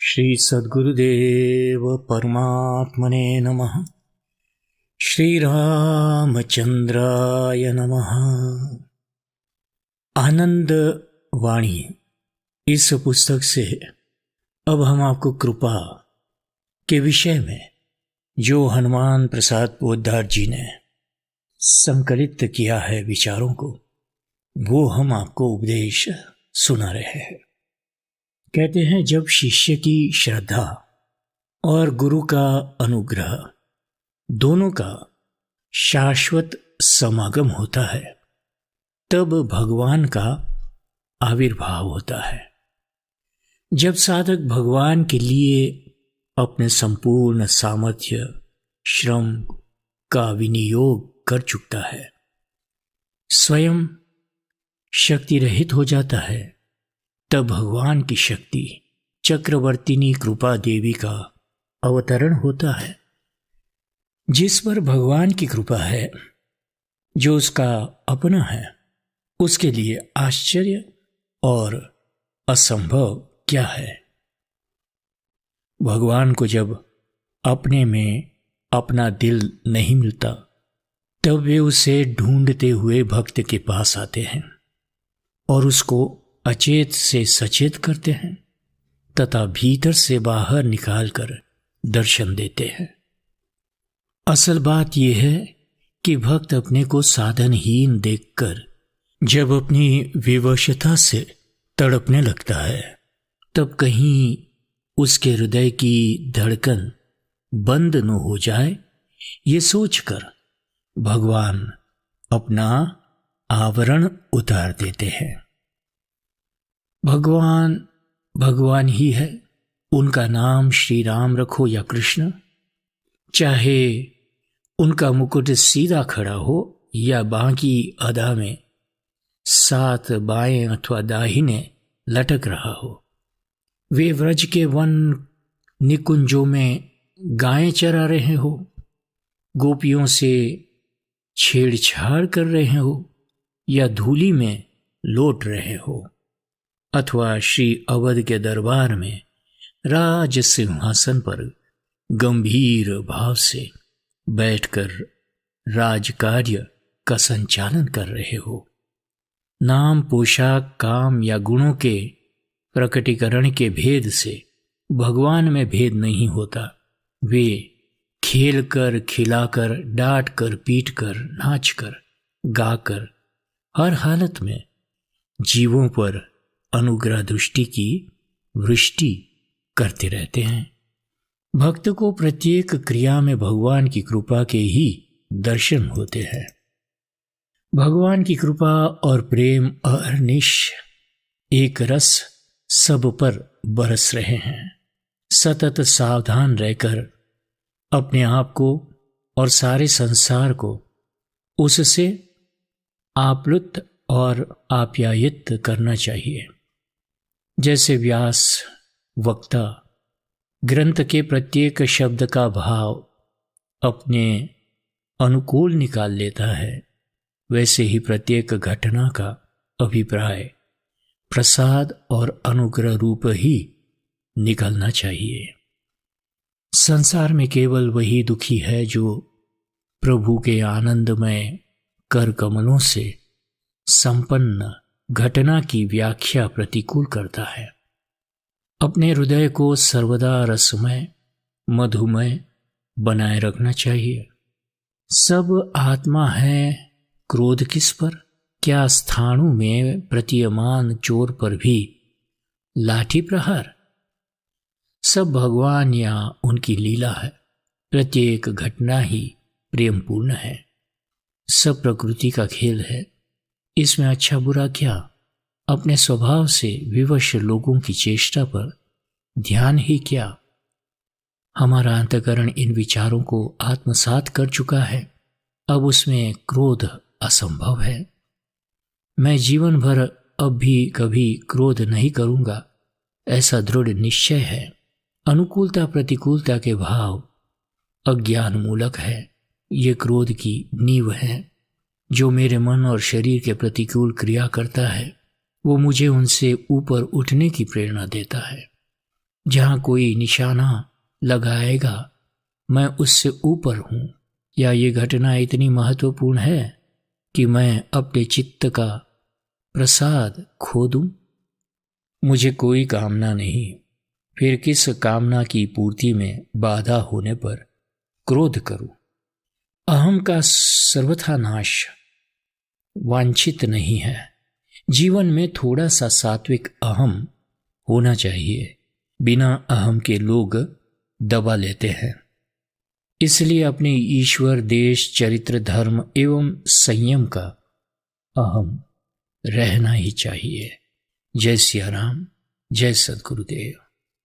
श्री सद्गुरुदेव परमात्मने नमः। श्री रामचंद्राय नमः। आनंद वाणी इस पुस्तक से अब हम आपको कृपा के विषय में जो हनुमान प्रसाद पोद्दार जी ने संकलित किया है विचारों को, वो हम आपको उपदेश सुना रहे हैं। कहते हैं, जब शिष्य की श्रद्धा और गुरु का अनुग्रह दोनों का शाश्वत समागम होता है, तब भगवान का आविर्भाव होता है। जब साधक भगवान के लिए अपने संपूर्ण सामर्थ्य श्रम का विनियोग कर चुकता है, स्वयं शक्ति रहित हो जाता है, तब भगवान की शक्ति चक्रवर्तिनी कृपा देवी का अवतरण होता है। जिस पर भगवान की कृपा है, जो उसका अपना है, उसके लिए आश्चर्य और असंभव क्या है। भगवान को जब अपने में अपना दिल नहीं मिलता, तब वे उसे ढूंढते हुए भक्त के पास आते हैं और उसको अचेत से सचेत करते हैं तथा भीतर से बाहर निकालकर दर्शन देते हैं। असल बात यह है कि भक्त अपने को साधनहीन देखकर जब अपनी विवशता से तड़पने लगता है, तब कहीं उसके हृदय की धड़कन बंद न हो जाए, ये सोचकर भगवान अपना आवरण उतार देते हैं। भगवान ही है। उनका नाम श्री राम रखो या कृष्ण, चाहे उनका मुकुट सीधा खड़ा हो या बाकी अदा में सात बाएं अथवा दाहिने लटक रहा हो, वे व्रज के वन निकुंजों में गायें चरा रहे हो, गोपियों से छेड़छाड़ कर रहे हो या धूली में लौट रहे हो, अथवा श्री अवध के दरबार में राज सिंहासन पर गंभीर भाव से बैठकर राजकार्य का संचालन कर रहे हो। नाम, पोशाक, काम या गुणों के प्रकटीकरण के भेद से भगवान में भेद नहीं होता। वे खेल कर, खिलाकर, डांट कर, पीट कर, नाच कर, गाकर हर हालत में जीवों पर अनुग्रह दृष्टि की वृष्टि करते रहते हैं। भक्त को प्रत्येक क्रिया में भगवान की कृपा के ही दर्शन होते हैं। भगवान की कृपा और प्रेम अहर्निश एक रस सब पर बरस रहे हैं। सतत सावधान रहकर अपने आप को और सारे संसार को उससे आप्लुत और आप्यायित करना चाहिए। जैसे व्यास वक्ता ग्रंथ के प्रत्येक शब्द का भाव अपने अनुकूल निकाल लेता है, वैसे ही प्रत्येक घटना का अभिप्राय प्रसाद और अनुग्रह रूप ही निकलना चाहिए। संसार में केवल वही दुखी है जो प्रभु के आनंदमय कर कमलों से संपन्न घटना की व्याख्या प्रतिकूल करता है। अपने हृदय को सर्वदा रसमय, मधुमय बनाए रखना चाहिए। सब आत्मा है, क्रोध किस पर? क्या स्थाणु में प्रतीयमान चोर पर भी लाठी प्रहार? सब भगवान या उनकी लीला है। प्रत्येक घटना ही प्रेमपूर्ण है। सब प्रकृति का खेल है। इसमें अच्छा बुरा क्या? अपने स्वभाव से विवश लोगों की चेष्टा पर ध्यान ही क्या? हमारा अंतःकरण इन विचारों को आत्मसात कर चुका है। अब उसमें क्रोध असंभव है। मैं जीवन भर अब भी कभी क्रोध नहीं करूंगा, ऐसा दृढ़ निश्चय है। अनुकूलता प्रतिकूलता के भाव अज्ञान मूलक है। ये क्रोध की नींव है। जो मेरे मन और शरीर के प्रतिकूल क्रिया करता है, वो मुझे उनसे ऊपर उठने की प्रेरणा देता है। जहाँ कोई निशाना लगाएगा मैं उससे ऊपर हूँ, या ये घटना इतनी महत्वपूर्ण है कि मैं अपने चित्त का प्रसाद खो दूँ। मुझे कोई कामना नहीं, फिर किस कामना की पूर्ति में बाधा होने पर क्रोध करूं। अहम का सर्वथा नाश वांछित नहीं है। जीवन में थोड़ा सा सात्विक अहम होना चाहिए। बिना अहम के लोग दबा लेते हैं। इसलिए अपने ईश्वर, देश, चरित्र, धर्म एवं संयम का अहम रहना ही चाहिए। जय सिया राम, जय सद्गुरुदेव।